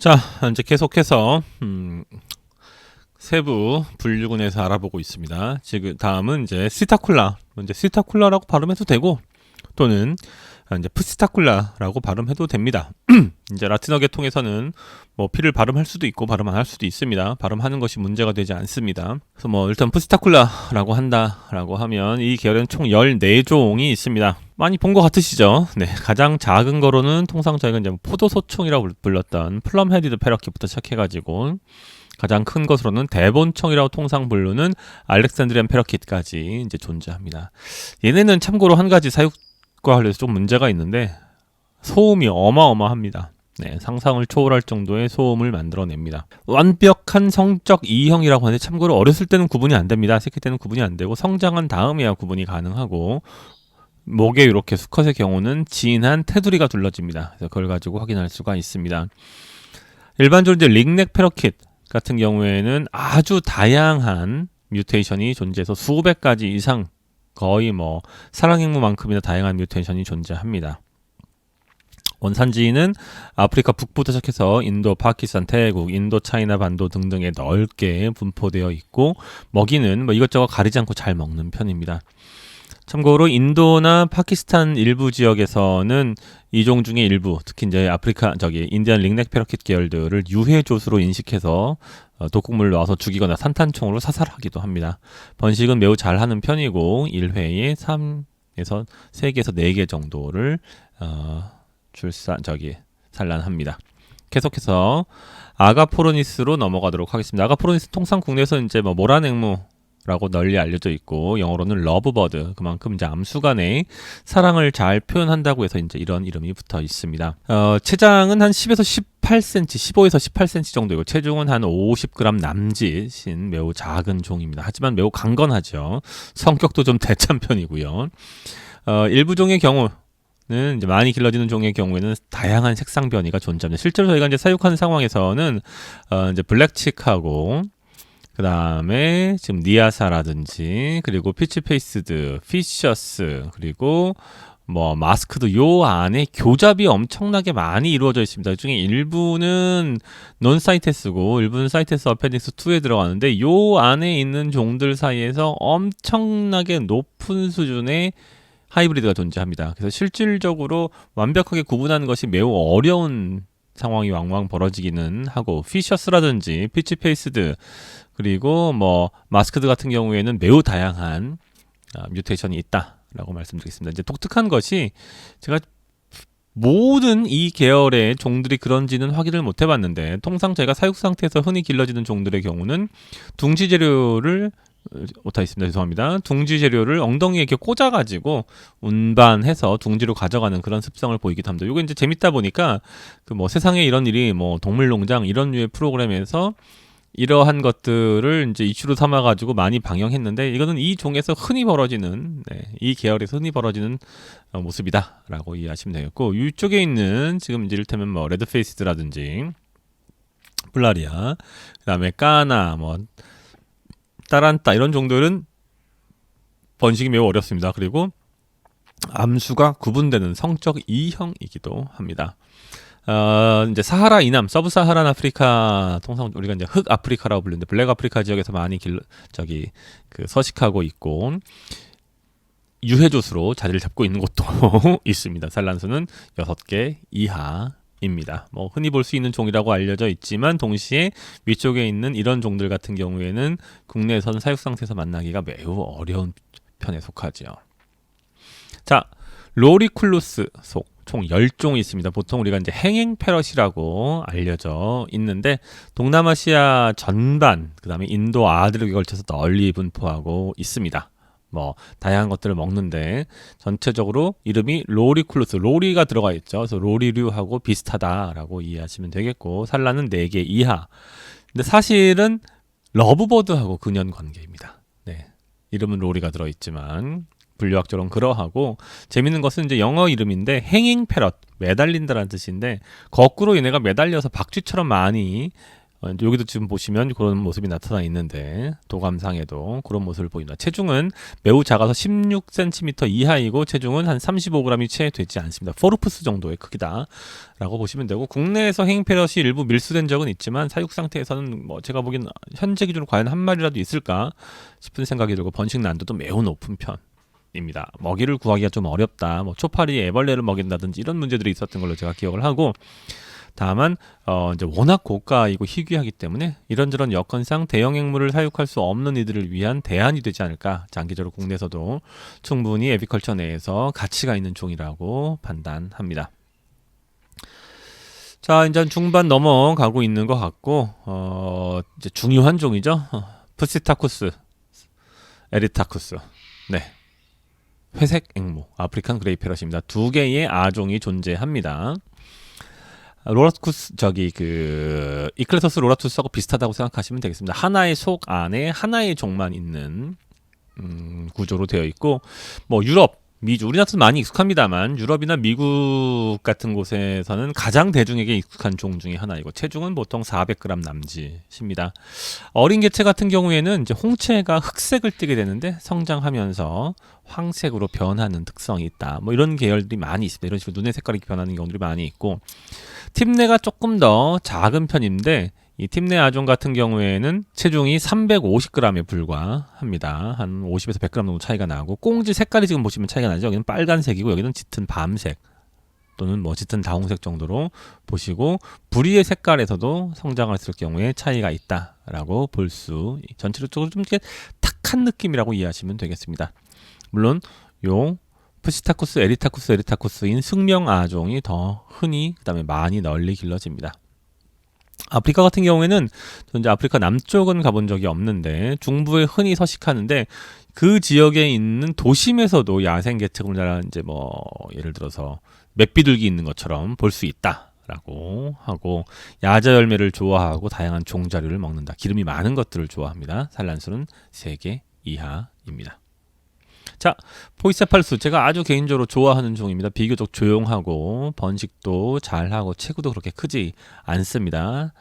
자, 이제 계속해서 세부 분류군에서 알아보고 있습니다. 지금 다음은 이제 시타쿨라. 이제 시타쿨라라고 발음해도 되고 또는 이제 푸시타쿨라라고 발음해도 됩니다. 이제 라틴어 계통에서는 뭐 P를 발음할 수도 있고 발음 안 할 수도 있습니다. 발음하는 것이 문제가 되지 않습니다. 그래서 뭐 일단 푸시타쿨라라고 한다라고 하면 이 계열은 총 14종이 있습니다. 많이 본 것 같으시죠? 네, 가장 작은 거로는 통상 저희가 이제 포도소총이라고 불렀던 플럼 헤디드 패러킷부터 시작해가지고 가장 큰 것으로는 대본청이라고 통상 부르는 알렉산드리안 패러킷까지 이제 존재합니다. 얘네는 참고로 한 가지 사육과 관련해서 좀 문제가 있는데 소음이 어마어마합니다. 네, 상상을 초월할 정도의 소음을 만들어냅니다. 완벽한 성적 이형이라고 하는데 참고로 어렸을 때는 구분이 안 됩니다. 새끼 때는 구분이 안 되고 성장한 다음에야 구분이 가능하고 목에 이렇게 수컷의 경우는 진한 테두리가 둘러집니다. 그래서 그걸 가지고 확인할 수가 있습니다. 일반적으로 이제 링넥 패러킷 같은 경우에는 아주 다양한 뮤테이션이 존재해서 수백 가지 이상 거의 뭐 사랑행무만큼이나 다양한 뮤테이션이 존재합니다. 원산지는 아프리카 북부터 시작해서 인도, 파키스탄, 태국, 인도, 차이나 반도 등등에 넓게 분포되어 있고 먹이는 뭐 이것저것 가리지 않고 잘 먹는 편입니다. 참고로 인도나 파키스탄 일부 지역에서는 이 종 중에 일부, 특히 이제 아프리카 인디안 링넥 패러킷 계열들을 유해 조수로 인식해서 독극물을 놔서 죽이거나 산탄총으로 사살하기도 합니다. 번식은 매우 잘하는 편이고 1회에 3에서 3개에서 4개 정도를 산란합니다. 계속해서 아가포르니스로 넘어가도록 하겠습니다. 아가포르니스 통상 국내에서 이제 뭐 모란앵무라고 널리 알려져 있고 영어로는 러브버드, 그만큼 이제 암수간의 사랑을 잘 표현한다고 해서 이제 이런 이름이 붙어 있습니다. 체장은 한 10에서 18cm, 15에서 18cm 정도이고 체중은 한 50g 남짓인 매우 작은 종입니다. 하지만 매우 강건하죠. 성격도 좀 대찬 편이고요. 일부 종의 경우는 이제 많이 길러지는 종의 경우에는 다양한 색상 변이가 존재합니다. 실제로 저희가 이제 사육하는 상황에서는 이제 블랙칙하고 그 다음에 지금 니아사라든지 그리고 피치페이스드, 피셔스 그리고 뭐 마스크도 요 안에 교잡이 엄청나게 많이 이루어져 있습니다. 그 중에 일부는 논사이테스고 일부는 사이테스 어펜딩스 2에 들어가는데 요 안에 있는 종들 사이에서 엄청나게 높은 수준의 하이브리드가 존재합니다. 그래서 실질적으로 완벽하게 구분하는 것이 매우 어려운 상황이 왕왕 벌어지기는 하고 피셔스라든지 피치페이스드 그리고 뭐 마스크드 같은 경우에는 매우 다양한 뮤테이션이 있다라고 말씀드리겠습니다. 이제 독특한 것이 제가 모든 이 계열의 종들이 그런지는 확인을 못 해봤는데 통상 제가 사육 상태에서 흔히 길러지는 종들의 경우는 둥지 재료를 오타 있습니다. 죄송합니다. 둥지 재료를 엉덩이에 이렇게 꽂아가지고 운반해서 둥지로 가져가는 그런 습성을 보이기도 합니다. 이거 이제 재밌다 보니까 그 뭐 세상에 이런 일이 뭐 동물농장 이런 류의 프로그램에서 이러한 것들을 이제 이슈로 삼아가지고 많이 방영했는데 이거는 이 종에서 흔히 벌어지는 이 계열에서 흔히 벌어지는 모습이다라고 이해하시면 되겠고 이쪽에 있는 지금 이제 이를테면 뭐 레드페이스드라든지 플라리아 그다음에 까나 뭐 따란따 이런 종들은 번식이 매우 어렵습니다. 그리고 암수가 구분되는 성적 이형이기도 합니다. 이제 사하라 이남, 서브사하란 아프리카, 통상 우리가 이제 흑 아프리카라고 부르는데 블랙 아프리카 지역에서 많이 서식하고 있고 유해조수로 자리를 잡고 있는 곳도 있습니다. 산란수는 6개 이하입니다. 뭐 흔히 볼 수 있는 종이라고 알려져 있지만 동시에 위쪽에 있는 이런 종들 같은 경우에는 국내에서는 사육 상태에서 만나기가 매우 어려운 편에 속하지요. 자, 로리쿨루스 속 총 10종이 있습니다. 보통 우리가 이제 행행 패럿이라고 알려져 있는데 동남아시아 전반, 그다음에 인도 아들에 걸쳐서 널리 분포하고 있습니다. 뭐 다양한 것들을 먹는데 전체적으로 이름이 로리쿨루스, 로리가 들어가 있죠. 그래서 로리류하고 비슷하다라고 이해하시면 되겠고 산란은 4개 이하. 근데 사실은 러브버드하고 근연 관계입니다. 네. 이름은 로리가 들어 있지만 분류학적으로는 그러하고 재밌는 것은 이제 영어 이름인데 행잉 패럿, 매달린다라는 뜻인데 거꾸로 얘네가 매달려서 박쥐처럼 많이 여기도 지금 보시면 그런 모습이 나타나 있는데 도감상에도 그런 모습을 보입니다. 체중은 매우 작아서 16cm 이하이고 체중은 한 35g이 채 되지 않습니다. 포르프스 정도의 크기다라고 보시면 되고 국내에서 헤잉 패럿이 일부 밀수된 적은 있지만 사육 상태에서는 뭐 제가 보기엔 현재 기준으로 과연 한 마리라도 있을까 싶은 생각이 들고 번식 난도도 매우 높은 편입니다. 먹이를 구하기가 좀 어렵다. 뭐 초파리 애벌레를 먹인다든지 이런 문제들이 있었던 걸로 제가 기억을 하고 다만 이제 워낙 고가이고 희귀하기 때문에 이런저런 여건상 대형 앵무를 사육할 수 없는 이들을 위한 대안이 되지 않을까. 장기적으로 국내에서도 충분히 에비컬처 내에서 가치가 있는 종이라고 판단합니다. 자, 이제 중반 넘어가고 있는 것 같고 이제 중요한 종이죠. 프시타쿠스 에리타쿠스. 네. 회색 앵무 아프리칸 그레이 패럿입니다. 두 개의 아종이 존재합니다. 로라투스 이클레서스 로라투스하고 비슷하다고 생각하시면 되겠습니다. 하나의 속 안에 하나의 종만 있는 구조로 되어 있고 뭐 유럽, 미주, 우리나라도 많이 익숙합니다만 유럽이나 미국 같은 곳에서는 가장 대중에게 익숙한 종 중에 하나이고 체중은 보통 400g 남짓입니다. 어린 개체 같은 경우에는 이제 홍채가 흑색을 띠게 되는데 성장하면서 황색으로 변하는 특성이 있다. 뭐 이런 계열들이 많이 있습니다. 이런 식으로 눈의 색깔이 변하는 경우들이 많이 있고 팁내가 조금 더 작은 편인데 이 팁내 아종 같은 경우에는 체중이 350g에 불과합니다. 한 50에서 100g 정도 차이가 나고 꽁지 색깔이 지금 보시면 차이가 나죠. 여기는 빨간색이고 여기는 짙은 밤색 또는 뭐 짙은 다홍색 정도로 보시고 부리의 색깔에서도 성장을 했을 경우에 차이가 있다라고 볼 수 전체적으로 좀 이렇게 탁한 느낌이라고 이해하시면 되겠습니다. 물론 요 프시타쿠스 에리타쿠스인 숙명 아종이 더 흔히 그다음에 많이 널리 길러집니다. 아프리카 같은 경우에는 이제 아프리카 남쪽은 가본 적이 없는데 중부에 흔히 서식하는데 그 지역에 있는 도심에서도 야생 개체군이라 이제 뭐 예를 들어서 맷비둘기 있는 것처럼 볼 수 있다라고 하고 야자 열매를 좋아하고 다양한 종자류를 먹는다. 기름이 많은 것들을 좋아합니다. 산란수는 3개 이하입니다. 자, 포이세팔루스 제가 아주 개인적으로 좋아하는 종입니다. 비교적 조용하고 번식도 잘하고 체구도 그렇게 크지 않습니다.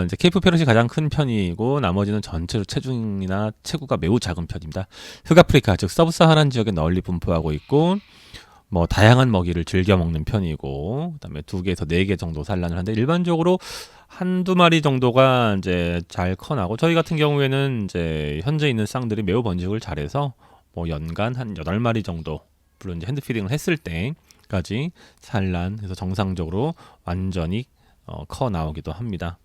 이제 케이프 패럿이 가장 큰 편이고 나머지는 전체로 체중이나 체구가 매우 작은 편입니다. 흑아프리카 즉 서브사하란 지역에 널리 분포하고 있고 뭐 다양한 먹이를 즐겨 먹는 편이고 그다음에 2개에서 4개 정도 산란을 하는데 일반적으로 한두 마리 정도가 이제 잘 커나고 저희 같은 경우에는 이제 현재 있는 쌍들이 매우 번식을 잘해서 뭐 연간 한 8마리 정도 물론 이제 핸드피딩을 했을 때까지 산란해서 정상적으로 완전히 커 나오기도 합니다.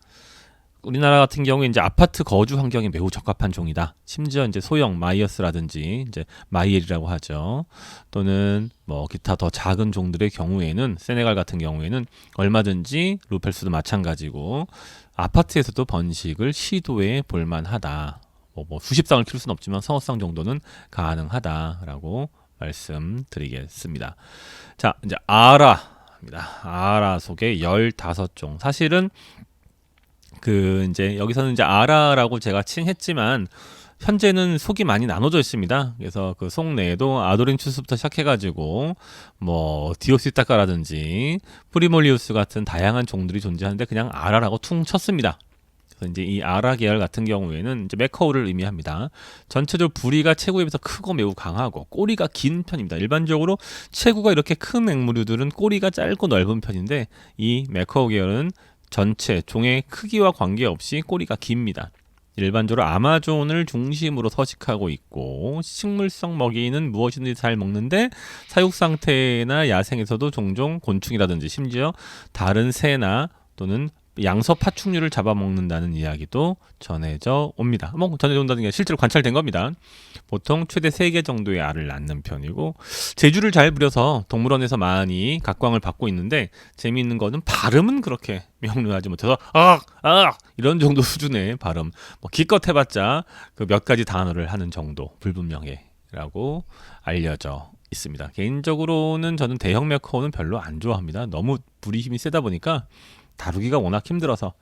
우리나라 같은 경우에 이제 아파트 거주 환경에 매우 적합한 종이다. 심지어 이제 소형 마이어스라든지 이제 마이엘이라고 하죠. 또는 뭐 기타 더 작은 종들의 경우에는 세네갈 같은 경우에는 얼마든지 루펠스도 마찬가지고 아파트에서도 번식을 시도해 볼 만하다. 뭐 수십 쌍을 키울 수는 없지만 서너 쌍 정도는 가능하다라고 말씀드리겠습니다. 자, 이제 아라입니다. 아라 속에 15종. 사실은 이제 여기서는 이제 아라라고 제가 칭했지만 현재는 속이 많이 나눠져 있습니다. 그래서 그 속 내에도 아도린추스부터 시작해가지고 뭐 디오시타카라든지 프리몰리우스 같은 다양한 종들이 존재하는데 그냥 아라라고 퉁 쳤습니다. 이제 이 아라 계열 같은 경우에는 이제 메커우를 의미합니다. 전체적으로 부리가 체구에 비해서 크고 매우 강하고 꼬리가 긴 편입니다. 일반적으로 체구가 이렇게 큰 앵무류들은 꼬리가 짧고 넓은 편인데 이 메커우 계열은 전체 종의 크기와 관계없이 꼬리가 깁니다. 일반적으로 아마존을 중심으로 서식하고 있고 식물성 먹이는 무엇이든지 잘 먹는데 사육 상태나 야생에서도 종종 곤충이라든지 심지어 다른 새나 또는 양서 파충류를 잡아먹는다는 이야기도 전해져 옵니다. 뭐 전해져 온다는 게 실제로 관찰된 겁니다. 보통 최대 3개 정도의 알을 낳는 편이고 재주를 잘 부려서 동물원에서 많이 각광을 받고 있는데 재미있는 거는 발음은 그렇게 명료하지 못해서 이런 정도 수준의 발음 뭐 기껏 해봤자 그 몇 가지 단어를 하는 정도 불분명해라고 알려져 있습니다. 개인적으로는 저는 대형 메커는 별로 안 좋아합니다. 너무 불이 힘이 세다 보니까 다루기가 워낙 힘들어서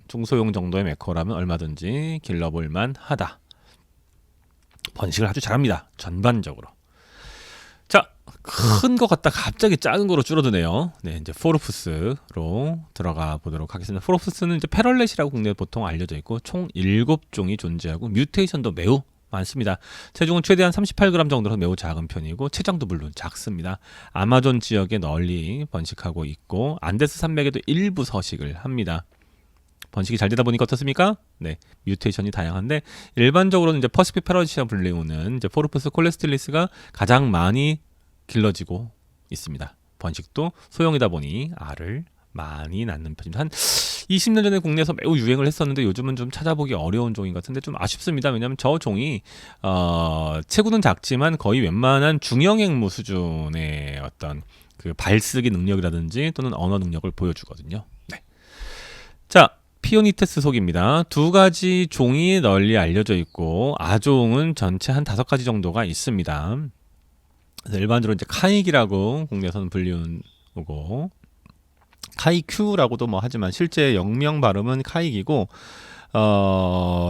중소형 정도의 메커라면 얼마든지 길러볼 만하다. 번식을 아주 잘합니다. 전반적으로. 자, 큰 것 같다 갑자기 작은 거로 줄어드네요. 네, 이제 포르푸스로 들어가 보도록 하겠습니다. 포르푸스는 이제 페럴렛이라고 국내에 보통 알려져 있고 총 7종이 존재하고 뮤테이션도 매우 많습니다. 체중은 최대한 38g 정도로 매우 작은 편이고 체장도 물론 작습니다. 아마존 지역에 널리 번식하고 있고 안데스 산맥에도 일부 서식을 합니다. 번식이 잘 되다 보니까 어떻습니까? 네, 뮤테이션이 다양한데 일반적으로는 이제 퍼시픽 페러시아 불리우는 이제 포르푸스 콜레스틸리스가 가장 많이 길러지고 있습니다. 번식도 소형이다 보니 알을 많이 낳는 편입니다. 한 20년 전에 국내에서 매우 유행을 했었는데 요즘은 좀 찾아보기 어려운 종인 것 같은데 좀 아쉽습니다. 왜냐하면 저 종이 체구는 작지만 거의 웬만한 중형앵무 수준의 어떤 그 발쓰기 능력이라든지 또는 언어 능력을 보여주거든요. 네. 자, 피오니테스 속입니다. 두 가지 종이 널리 알려져 있고 아종은 전체 한 5가지 정도가 있습니다. 일반적으로 이제 카익이라고 국내에서는 불리우고 카이큐라고도 뭐 하지만 실제 영명 발음은 카익이고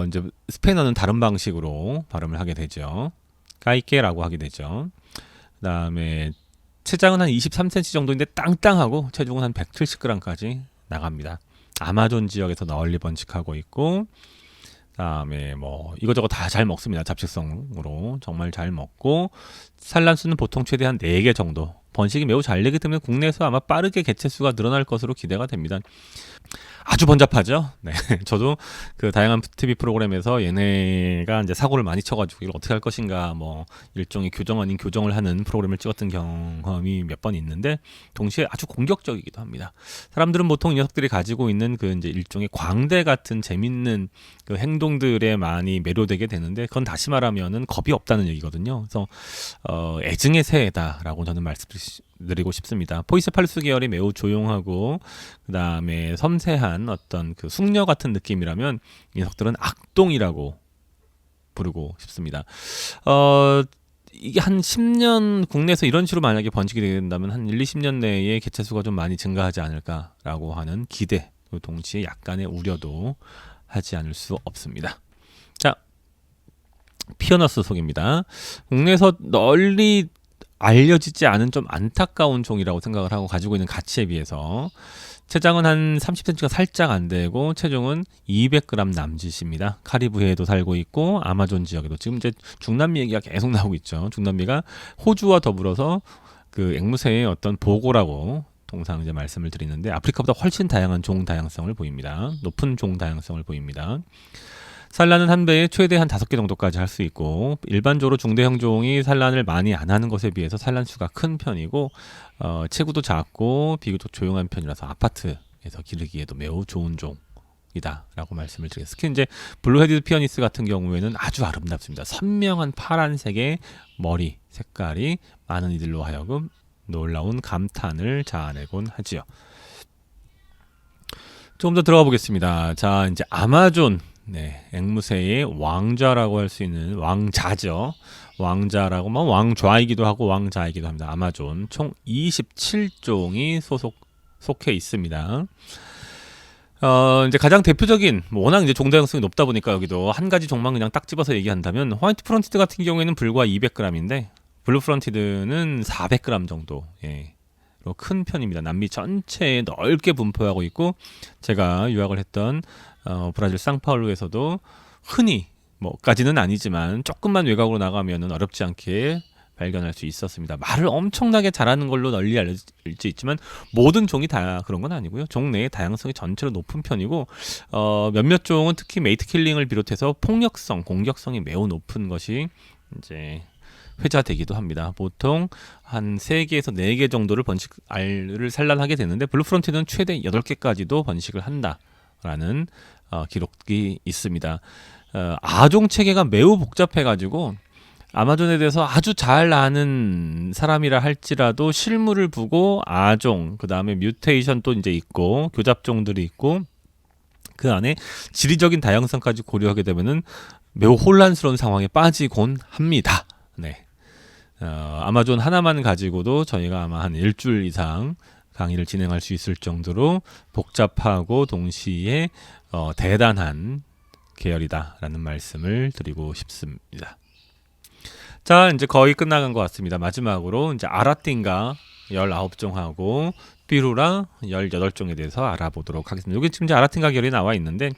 이제 스페인어는 다른 방식으로 발음을 하게 되죠. 카이케라고 하게 되죠. 그다음에 체장은 한 23cm 정도인데 땅땅하고 체중은 한 170g까지 나갑니다. 아마존 지역에서 널리 번식하고 있고 그다음에 뭐 이것저것 다 잘 먹습니다. 잡식성으로 정말 잘 먹고 산란수는 보통 최대한 4개 정도. 번식이 매우 잘 되기 때문에 국내에서 아마 빠르게 개체수가 늘어날 것으로 기대가 됩니다. 아주 번잡하죠. 네, 저도 그 다양한 TV 프로그램에서 얘네가 이제 사고를 많이 쳐가지고 이걸 어떻게 할 것인가 뭐 일종의 교정 아닌 교정을 하는 프로그램을 찍었던 경험이 몇 번 있는데 동시에 아주 공격적이기도 합니다. 사람들은 보통 이 녀석들이 가지고 있는 그 이제 일종의 광대 같은 재밌는 그 행동들에 많이 매료되게 되는데 그건 다시 말하면은 겁이 없다는 얘기거든요. 그래서 애증의 새다라고 저는 말씀드리고 싶습니다. 포이세팔루스 계열이 매우 조용하고 그 다음에 섬세한 어떤 그 숙녀 같은 느낌이라면 이 녀석들은 악동이라고 부르고 싶습니다. 이게 한 10년 국내에서 이런 식으로 만약에 번식이 되게 된다면 한 1, 20년 내에 개체수가 좀 많이 증가하지 않을까라고 하는 기대, 동시에 약간의 우려도 하지 않을 수 없습니다. 자, 피어너스 속입니다. 국내에서 널리 알려지지 않은 좀 안타까운 종이라고 생각을 하고 가지고 있는 가치에 비해서 체장은 한 30cm가 살짝 안 되고 체중은 200g 남짓입니다. 카리브해에도 살고 있고 아마존 지역에도 지금 이제 중남미 얘기가 계속 나오고 있죠. 중남미가 호주와 더불어서 그 앵무새의 어떤 보고라고 통상 이제 말씀을 드리는데 아프리카보다 훨씬 다양한 종 다양성을 보입니다. 높은 종 다양성을 보입니다. 산란은 한 배에 최대 한 5개 정도까지 할 수 있고 일반적으로 중대형 종이 산란을 많이 안 하는 것에 비해서 산란수가 큰 편이고 체구도 작고 비교적 조용한 편이라서 아파트에서 기르기에도 매우 좋은 종이다라고 말씀을 드리겠습니다. 특히 이제 블루헤디드 피어니스 같은 경우에는 아주 아름답습니다. 선명한 파란색의 머리 색깔이 많은 이들로 하여금 놀라운 감탄을 자아내곤 하지요. 조금 더 들어가 보겠습니다. 자, 이제 아마존 네, 앵무새의 왕좌라고 할 수 있는 왕자죠. 왕자라고 뭐 왕좌이기도 하고 왕자이기도 합니다. 아마존 총 27종이 속해 있습니다. 이제 가장 대표적인 워낙 이제 종 다양성이 높다 보니까 여기도 한 가지 종만 그냥 딱 집어서 얘기한다면 화이트 프론티드 같은 경우에는 불과 200g인데 블루 프론티드는 400g 정도. 예. 큰 편입니다. 남미 전체에 넓게 분포하고 있고 제가 유학을 했던 브라질 상파울루에서도 흔히 뭐까지는 아니지만 조금만 외곽으로 나가면은 어렵지 않게 발견할 수 있었습니다. 말을 엄청나게 잘하는 걸로 널리 알려질지 있지만 모든 종이 다 그런 건 아니고요. 종 내의 다양성이 전체로 높은 편이고 몇몇 종은 특히 메이트 킬링을 비롯해서 폭력성, 공격성이 매우 높은 것이 이제 회자되기도 합니다. 보통 한 3개에서 4개 정도를 알을 산란하게 되는데 블루프론티드는 최대 8개까지도 번식을 한다라는 기록이 있습니다. 아종 체계가 매우 복잡해가지고 아마존에 대해서 아주 잘 아는 사람이라 할지라도 실물을 보고 아종, 그 다음에 뮤테이션 또 이제 있고 교잡종들이 있고 그 안에 지리적인 다양성까지 고려하게 되면은 매우 혼란스러운 상황에 빠지곤 합니다. 네. 아마존 하나만 가지고도 저희가 아마 한 일주일 이상 강의를 진행할 수 있을 정도로 복잡하고 동시에 대단한 계열이다라는 말씀을 드리고 싶습니다. 자, 이제 거의 끝나간 것 같습니다. 마지막으로 이제 아라띵가 19종하고 삐루라 18종에 대해서 알아보도록 하겠습니다. 여기 지금 이제 아라띵가 계열이 나와 있는데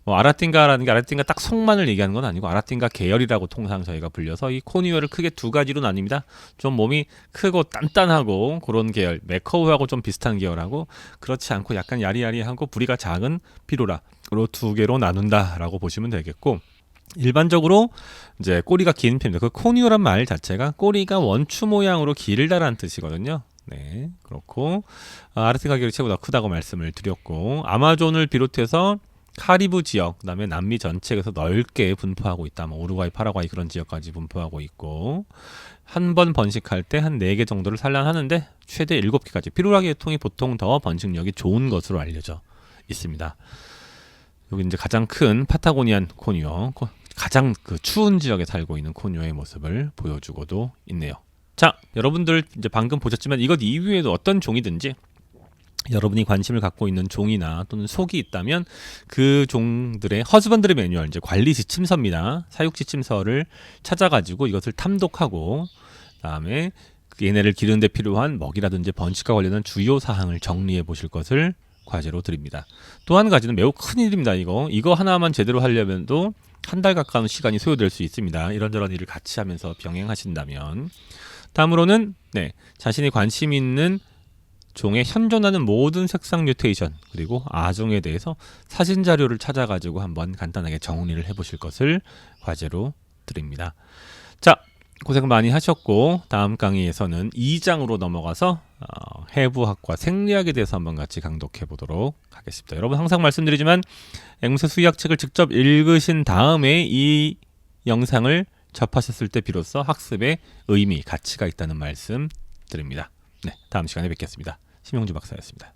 뭐 아라띵가라는 게 아라띵가 딱 성만을 얘기하는 건 아니고 아라띵가 계열이라고 통상 저희가 불려서 이 코니오를 크게 두 가지로 나뉩니다. 좀 몸이 크고 단단하고 그런 계열, 메커우하고 좀 비슷한 계열하고 그렇지 않고 약간 야리야리하고 부리가 작은 삐루라로 두 개로 나눈다라고 보시면 되겠고, 일반적으로 이제 꼬리가 긴 편입니다. 그 코니오란 말 자체가 꼬리가 원추 모양으로 길다라는 뜻이거든요. 네, 그렇고 아라띵가 계열이 최고다 크다고 말씀을 드렸고, 아마존을 비롯해서 카리브 지역, 그다음에 남미 전체에서 넓게 분포하고 있다. 뭐 우루과이, 파라과이 그런 지역까지 분포하고 있고, 한 번 번식할 때 한 4개 정도를 산란하는데 최대 7개까지. 삐루라 계통이 보통 더 번식력이 좋은 것으로 알려져 있습니다. 여기 이제 가장 큰 파타고니안 코니오, 가장 그 추운 지역에 살고 있는 코니오의 모습을 보여주고도 있네요. 자, 여러분들 이제 방금 보셨지만 이것 이외에도 어떤 종이든지 여러분이 관심을 갖고 있는 종이나 또는 속이 있다면 그 종들의 허즈번드리 매뉴얼, 이제 관리 지침서입니다. 사육 지침서를 찾아가지고 이것을 탐독하고, 그다음에 얘네를 기르는 데 필요한 먹이라든지 번식과 관련한 주요 사항을 정리해 보실 것을 과제로 드립니다. 또 한 가지는 매우 큰 일입니다. 이거 하나만 제대로 하려면도 한 달 가까운 시간이 소요될 수 있습니다. 이런저런 일을 같이 하면서 병행하신다면. 다음으로는 자신이 관심 있는 종에 현존하는 모든 색상 뮤테이션 그리고 아종에 대해서 사진 자료를 찾아가지고 한번 간단하게 정리를 해보실 것을 과제로 드립니다. 자, 고생 많이 하셨고 다음 강의에서는 2장으로 넘어가서 해부학과 생리학에 대해서 한번 같이 강독해 보도록 하겠습니다. 여러분 항상 말씀드리지만 앵무새 수의학 책을 직접 읽으신 다음에 이 영상을 접하셨을 때 비로소 학습의 의미, 가치가 있다는 말씀 드립니다. 네, 다음 시간에 뵙겠습니다. 심영주 박사였습니다.